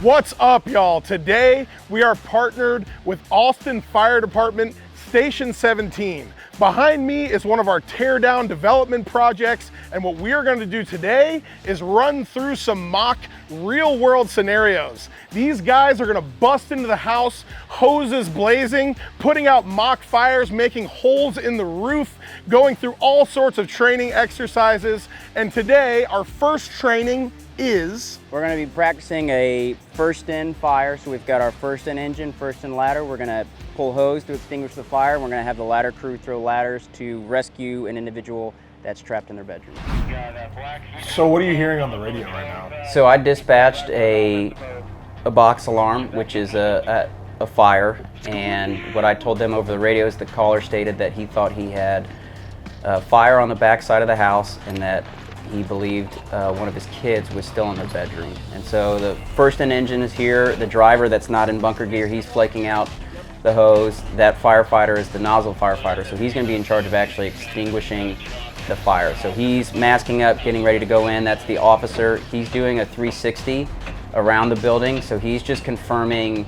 What's up, y'all? Today we are partnered with Austin Fire Department Station 17. Behind me is one of our teardown development projects, and what we are going to do today is run through some mock real-world scenarios. These guys are going to bust into the house, hoses blazing, putting out mock fires, making holes in the roof, going through all sorts of training exercises. And today our first training is... We're going to be practicing a first in fire. So we've got our first in engine, first in ladder. We're going to pull hose to extinguish the fire. We're going to have the ladder crew throw ladders to rescue an individual that's trapped in their bedroom. So what are you hearing on the radio right now? So I dispatched a box alarm, which is a fire. And what I told them over the radio is the caller stated that he thought he had a fire on the back side of the house and that he believed one of his kids was still in the bedroom. And so the first in engine is here. The driver that's not in bunker gear, he's flaking out the hose. That firefighter is the nozzle firefighter, so he's going to be in charge of actually extinguishing the fire. So he's masking up, getting ready to go in. That's the officer. He's doing a 360 around the building, so he's just confirming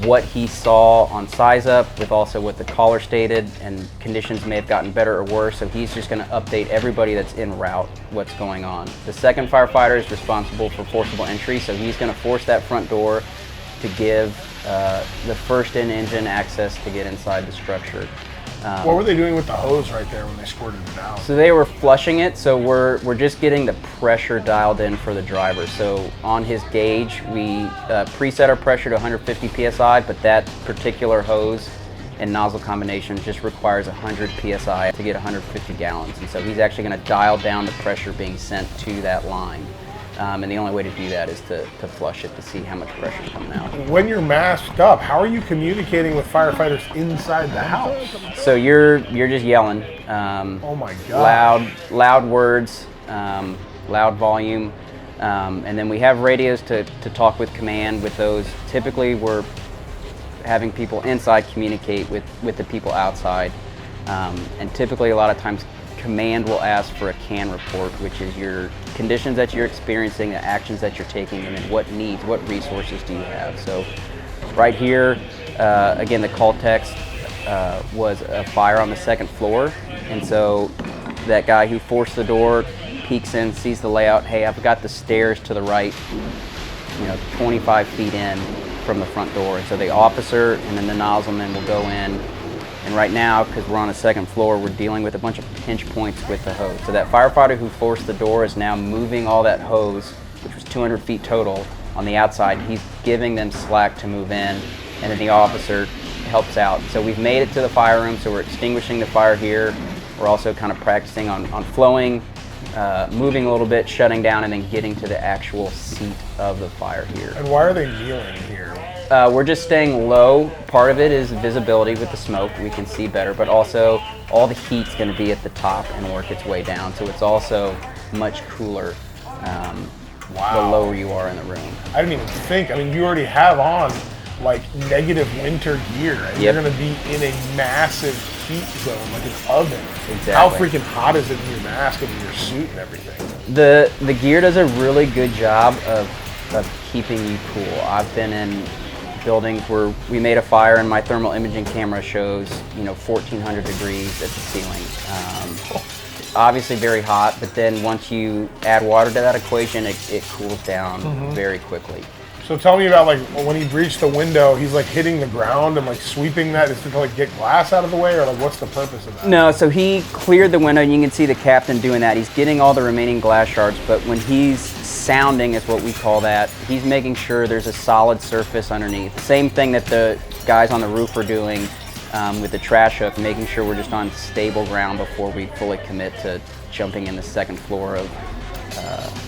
what he saw on size up with also what the caller stated, and conditions may have gotten better or worse, so he's just going to update everybody that's en route what's going on. The second firefighter is responsible for forcible entry, so he's going to force that front door to give the first in engine access to get inside the structure. What were they doing with the hose right there when they squirted it out? So they were flushing it, so we're just getting the pressure dialed in for the driver. So on his gauge, we preset our pressure to 150 psi, but that particular hose and nozzle combination just requires 100 psi to get 150 gallons. And so he's actually going to dial down the pressure being sent to that line. And the only way to do that is to flush it to see how much pressure is coming out. When you're masked up, how are you communicating with firefighters inside the house? So you're just yelling. Oh my God. Loud words, loud volume. And then we have radios to talk with command with those. Typically we're having people inside communicate with the people outside. And typically a lot of times command will ask for a CAN report, which is your conditions that you're experiencing, the actions that you're taking, and then what needs, what resources do you have. So right here, again, the call text was a fire on the second floor. And so that guy who forced the door peeks in, sees the layout. Hey, I've got the stairs to the right, 25 feet in from the front door. And so the officer and then the nozzleman will go in. And right now, because we're on a second floor, we're dealing with a bunch of pinch points with the hose. So that firefighter who forced the door is now moving all that hose, which was 200 feet total, on the outside. He's giving them slack to move in, and then the officer helps out. So we've made it to the fire room, so we're extinguishing the fire here. We're also kind of practicing on flowing, moving a little bit, shutting down, and then getting to the actual seat of the fire here. And why are they kneeling here? We're just staying low. Part of it is visibility with the smoke. We can see better, but also all the heat's going to be at the top and work its way down. So it's also much cooler the lower you are in the room. I didn't even think. I mean, you already have on like negative winter gear, and you're going to be in a massive heat zone, like an oven. Exactly. How freaking hot is it in your mask and in your suit and everything? The gear does a really good job of keeping you cool. I've been in buildings where we made a fire and my thermal imaging camera shows 1400 degrees at the ceiling. Obviously very hot, but then once you add water to that equation, it cools down very quickly. So tell me about, like, when he breached the window, he's like hitting the ground and like sweeping that. Is it to like get glass out of the way, or like what's the purpose of that? No, so he cleared the window, and you can see the captain doing that. He's getting all the remaining glass shards, but when he's sounding, is what we call that, he's making sure there's a solid surface underneath. Same thing that the guys on the roof are doing with the trash hook, making sure we're just on stable ground before we fully commit to jumping in the second floor of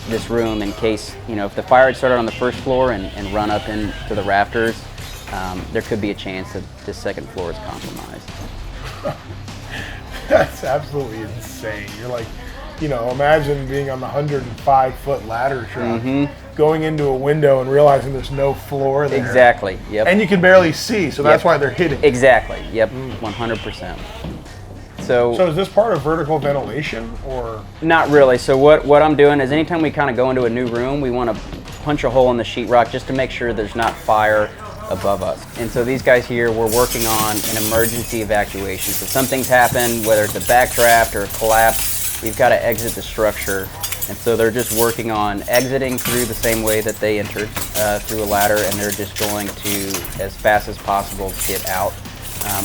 this room, in case, if the fire had started on the first floor and run up into the rafters, there could be a chance that the second floor is compromised. That's absolutely insane. You're like, imagine being on the 105-foot ladder truck, going into a window and realizing there's no floor there. Exactly, yep. And you can barely see, so that's why they're hitting. Exactly, yep, 100%. So is this part of vertical ventilation, or? Not really. So what I'm doing is anytime we kind of go into a new room, we want to punch a hole in the sheetrock just to make sure there's not fire above us. And so these guys here, we're working on an emergency evacuation. So something's happened, whether it's a backdraft or a collapse, we've got to exit the structure. And so they're just working on exiting through the same way that they entered, through a ladder, and they're just going to, as fast as possible, get out.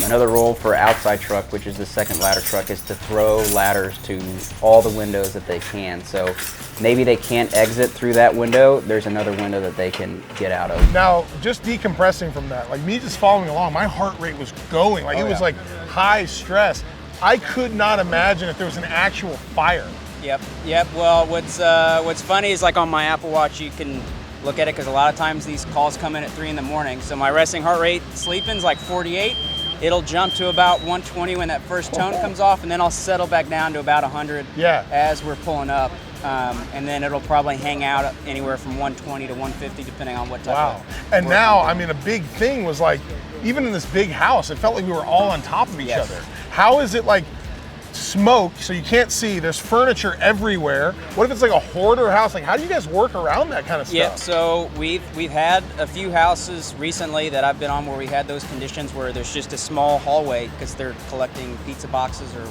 Another role for outside truck, which is the second ladder truck, is to throw ladders to all the windows that they can. So maybe they can't exit through that window, there's another window that they can get out of. Now, just decompressing from that, like me just following along, my heart rate was going, like it was like high stress. I could not imagine if there was an actual fire. Yep. Well, what's funny is like on my Apple Watch, you can look at it because a lot of times these calls come in at 3 in the morning. So my resting heart rate sleeping's like 48. It'll jump to about 120 when that first tone comes off, and then I'll settle back down to about 100 as we're pulling up. And then it'll probably hang out anywhere from 120 to 150 depending on what type of And now, I mean, a big thing was like, even in this big house, it felt like we were all on top of each other. How is it like smoke, so you can't see, there's furniture everywhere? What if it's like a hoarder house? Like, how do you guys work around that kind of stuff? Yep, so we've had a few houses recently that I've been on where we had those conditions where there's just a small hallway because they're collecting pizza boxes or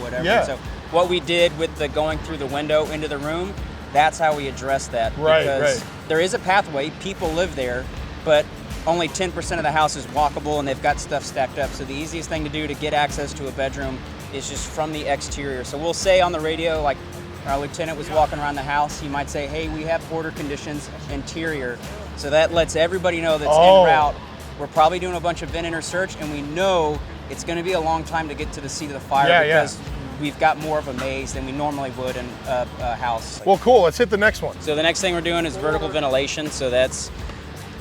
whatever. Yeah. So what we did with the going through the window into the room, that's how we addressed that. Because there is a pathway, people live there, but only 10% of the house is walkable and they've got stuff stacked up. So the easiest thing to do to get access to a bedroom is just from the exterior. So we'll say on the radio, like our lieutenant was walking around the house, he might say, hey, we have hoarder conditions interior. So that lets everybody know that's en route. We're probably doing a bunch of vent inner search, and we know it's gonna be a long time to get to the seat of the fire because we've got more of a maze than we normally would in a house. Well, cool, let's hit the next one. So the next thing we're doing is vertical ventilation. So that's,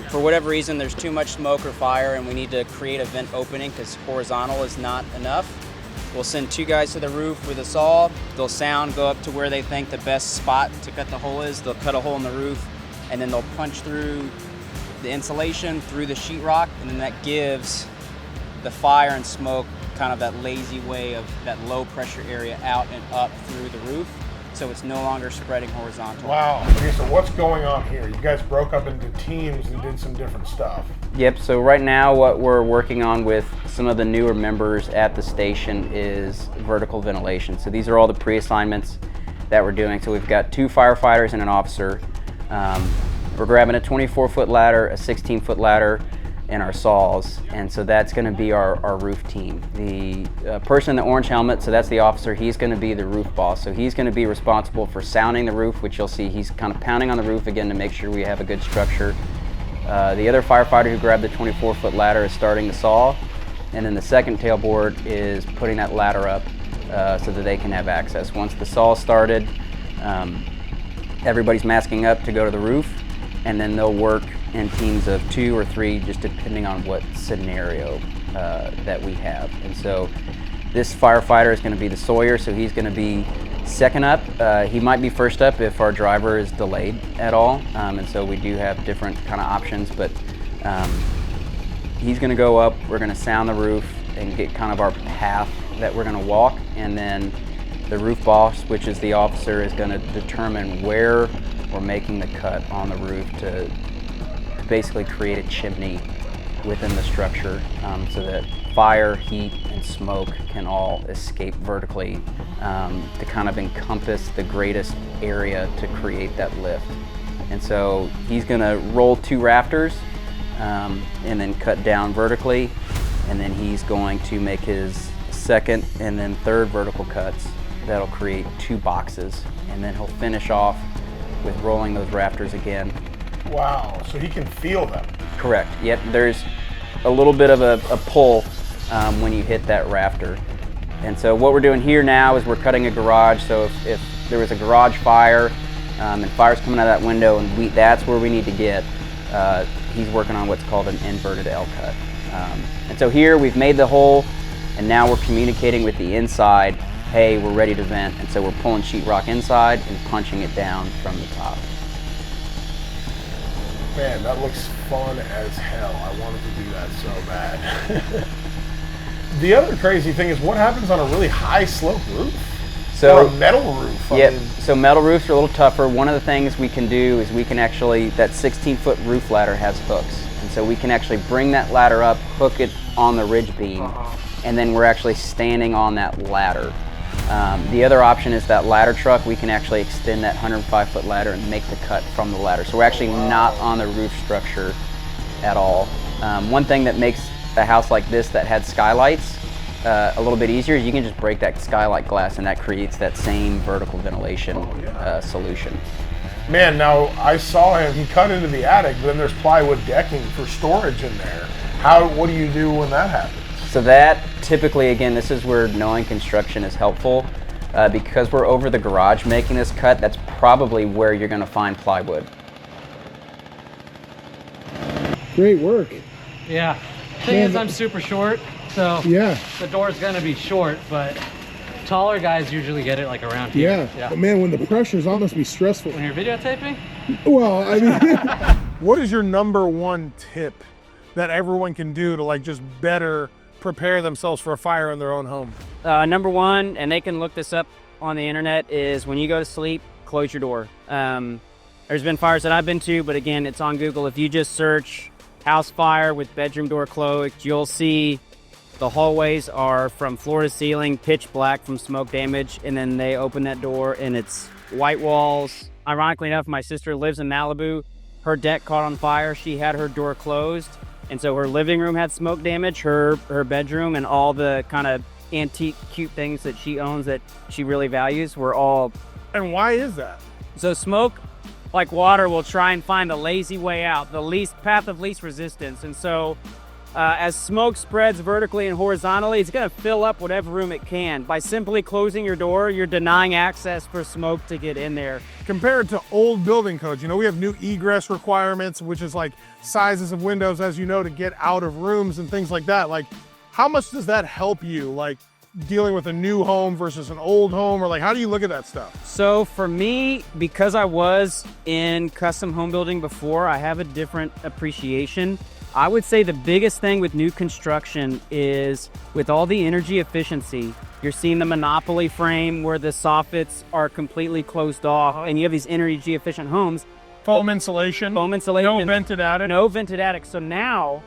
for whatever reason, there's too much smoke or fire and we need to create a vent opening because horizontal is not enough. We'll send 2 guys to the roof with a saw. They'll go up to where they think the best spot to cut the hole is. They'll cut a hole in the roof, and then they'll punch through the insulation, through the sheetrock, and then that gives the fire and smoke kind of that lazy way of that low pressure area out and up through the roof. So it's no longer spreading horizontal. Wow. Okay, so what's going on here? You guys broke up into teams and did some different stuff. Yep, so right now what we're working on with some of the newer members at the station is vertical ventilation. So these are all the pre-assignments that we're doing. So we've got 2 firefighters and an officer. We're grabbing a 24-foot ladder, a 16-foot ladder, and our saws, and so that's going to be our roof team. The person in the orange helmet, so that's the officer, he's going to be the roof boss. So he's going to be responsible for sounding the roof, which you'll see he's kind of pounding on the roof again to make sure we have a good structure. The other firefighter who grabbed the 24-foot ladder is starting the saw, and then the second tailboard is putting that ladder up so that they can have access. Once the saw started, everybody's masking up to go to the roof, and then they'll work in teams of 2 or 3, just depending on what scenario that we have. And so this firefighter is going to be the Sawyer, so he's going to be second up. He might be first up if our driver is delayed at all, and so we do have different kind of options, but he's going to go up, we're going to sound the roof and get kind of our path that we're going to walk, and then the roof boss, which is the officer, is going to determine where we're making the cut on the roof to basically create a chimney within the structure so that fire, heat, and smoke can all escape vertically to kind of encompass the greatest area to create that lift. And so he's going to roll 2 rafters and then cut down vertically, and then he's going to make his second and then third vertical cuts that'll create 2 boxes, and then he'll finish off with rolling those rafters again. Wow, so he can feel them. Correct, yep, there's a little bit of a pull when you hit that rafter. And so what we're doing here now is we're cutting a garage, so if there was a garage fire and fire's coming out of that window and that's where we need to get, he's working on what's called an inverted L cut. And so here we've made the hole, and now we're communicating with the inside, hey, we're ready to vent, and so we're pulling sheetrock inside and punching it down from the top. Man, that looks fun as hell. I wanted to do that so bad. The other crazy thing is what happens on a really high slope roof? So or a metal roof. Yeah, so metal roofs are a little tougher. One of the things we can do is we can actually, that 16-foot roof ladder has hooks. And so we can actually bring that ladder up, hook it on the ridge beam, and then we're actually standing on that ladder. The other option is that ladder truck. We can actually extend that 105-foot ladder and make the cut from the ladder. So we're actually not on the roof structure at all. One thing that makes a house like this that had skylights a little bit easier is you can just break that skylight glass and that creates that same vertical ventilation solution. Man, now I saw him, he cut into the attic, but then there's plywood decking for storage in there. What do you do when that happens? So that typically, again, this is where knowing construction is helpful. Because we're over the garage making this cut, that's probably where you're gonna find plywood. Great work. Yeah. Thing is, I'm super short, so yeah, the door's gonna be short, but taller guys usually get it like around here. Yeah. But man, when the pressure's on, must be stressful. When you're videotaping? Well, I mean, what is your #1 tip that everyone can do to like just better prepare themselves for a fire in their own home? Number one, and they can look this up on the internet, is when you go to sleep, close your door. There's been fires that I've been to, but again, it's on Google. If you just search house fire with bedroom door closed, you'll see the hallways are from floor to ceiling, pitch black from smoke damage, and then they open that door and it's white walls. Ironically enough, my sister lives in Malibu. Her deck caught on fire. She had her door closed, and so her living room had smoke damage, her bedroom, and all the kind of antique, cute things that she owns that she really values were all. And why is that? So smoke, like water, will try and find the lazy way out, the path of least resistance. And so as smoke spreads vertically and horizontally, it's gonna fill up whatever room it can. By simply closing your door, you're denying access for smoke to get in there. Compared to old building codes, we have new egress requirements, which is like sizes of windows, as you know, to get out of rooms and things like that. Like, how much does that help you, like dealing with a new home versus an old home, or like, how do you look at that stuff? So for me, because I was in custom home building before, I have a different appreciation. I would say the biggest thing with new construction is with all the energy efficiency. You're seeing the monopoly frame where the soffits are completely closed off, and you have these energy efficient homes. Foam insulation. Foam insulation. No vented attic. No vented attic. So now,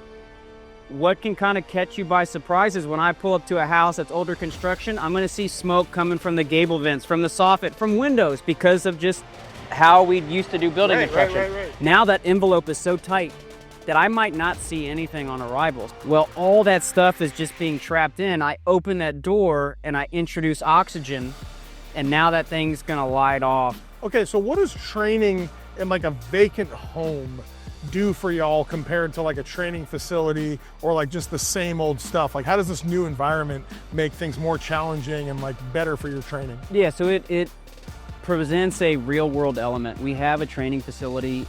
what can kind of catch you by surprise is when I pull up to a house that's older construction, I'm going to see smoke coming from the gable vents, from the soffit, from windows, because of just how we used to do building construction. Right. Now that envelope is so tight that I might not see anything on arrivals. Well, all that stuff is just being trapped in. I open that door and I introduce oxygen, and now that thing's going to light off. Okay, so what is training in like a vacant home do for y'all compared to like a training facility or like just the same old stuff? Like, how does this new environment make things more challenging and like better for your training? Yeah, so it presents a real world element. We have a training facility,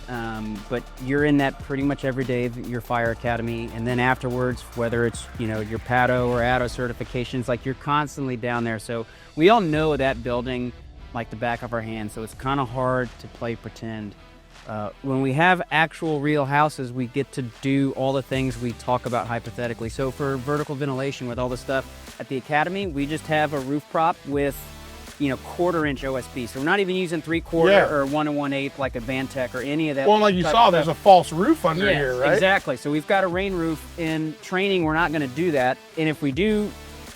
but you're in that pretty much every day of your fire academy. And then afterwards, whether it's, your PADO or ADO certifications, like you're constantly down there. So we all know that building like the back of our hand. So it's kind of hard to play pretend. When we have actual real houses, we get to do all the things we talk about hypothetically. So for vertical ventilation with all the stuff at the academy, we just have a roof prop with, 1/4-inch OSB. So we're not even using 3/4 or 1 1/8 like a Vantech or any of that. Well, like you saw, there's a false roof under here, right? Exactly. So we've got a rain roof. In training, we're not going to do that. And if we do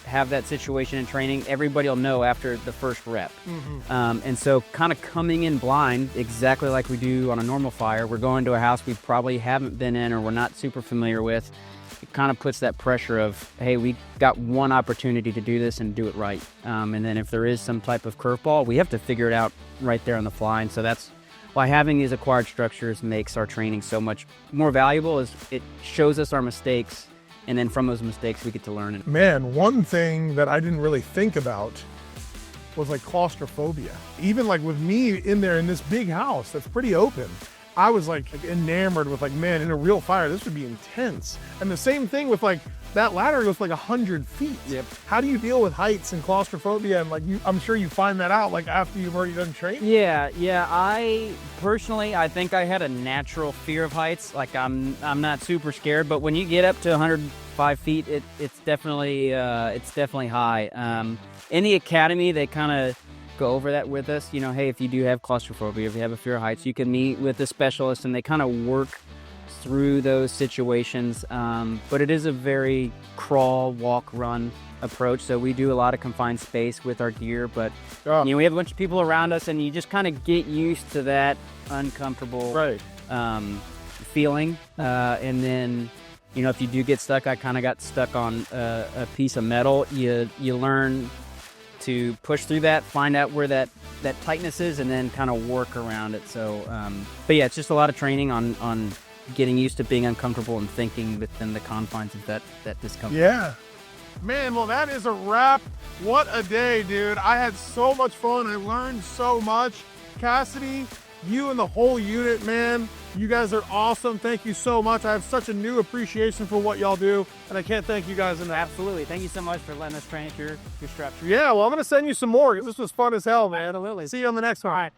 have that situation in training, everybody will know after the first rep. And so kind of coming in blind, exactly like we do on a normal fire, we're going to a house we probably haven't been in or we're not super familiar with. It kind of puts that pressure of, hey, we got one opportunity to do this and do it right. And then if there is some type of curveball, we have to figure it out right there on the fly. And so that's why having these acquired structures makes our training so much more valuable, is it shows us our mistakes, and then from those mistakes we get to learn. Man, one thing that I didn't really think about was like claustrophobia. Even like with me in there in this big house that's pretty open, I was like enamored with like, man, in a real fire, this would be intense. And the same thing with like that ladder goes like 100 feet. Yep. How do you deal with heights and claustrophobia? And like, I'm sure you find that out like after you've already done training. Yeah. I personally, I think I had a natural fear of heights. Like I'm not super scared, but when you get up to 105 feet, it's definitely high. In the academy, they kind of go over that with us. You know, hey, if you do have claustrophobia, if you have a fear of heights, you can meet with a specialist and they kind of work through those situations. But it is a very crawl, walk, run approach. So we do a lot of confined space with our gear, but you know, we have a bunch of people around us and you just kind of get used to that uncomfortable feeling. And then, you know, if you do get stuck, I kind of got stuck on a piece of metal. You learn to push through that, find out where that tightness is, and then kind of work around it. So, but yeah, it's just a lot of training on getting used to being uncomfortable and thinking within the confines of that discomfort. Yeah. Man, well, that is a wrap. What a day, dude. I had so much fun. I learned so much. Cassidy, you and the whole unit, man, you guys are awesome. Thank you so much. I have such a new appreciation for what y'all do, and I can't thank you guys enough. Absolutely. Thank you so much for letting us train at your structure. Yeah, well, I'm going to send you some more because this was fun as hell, man. Absolutely. See you on the next one. All right.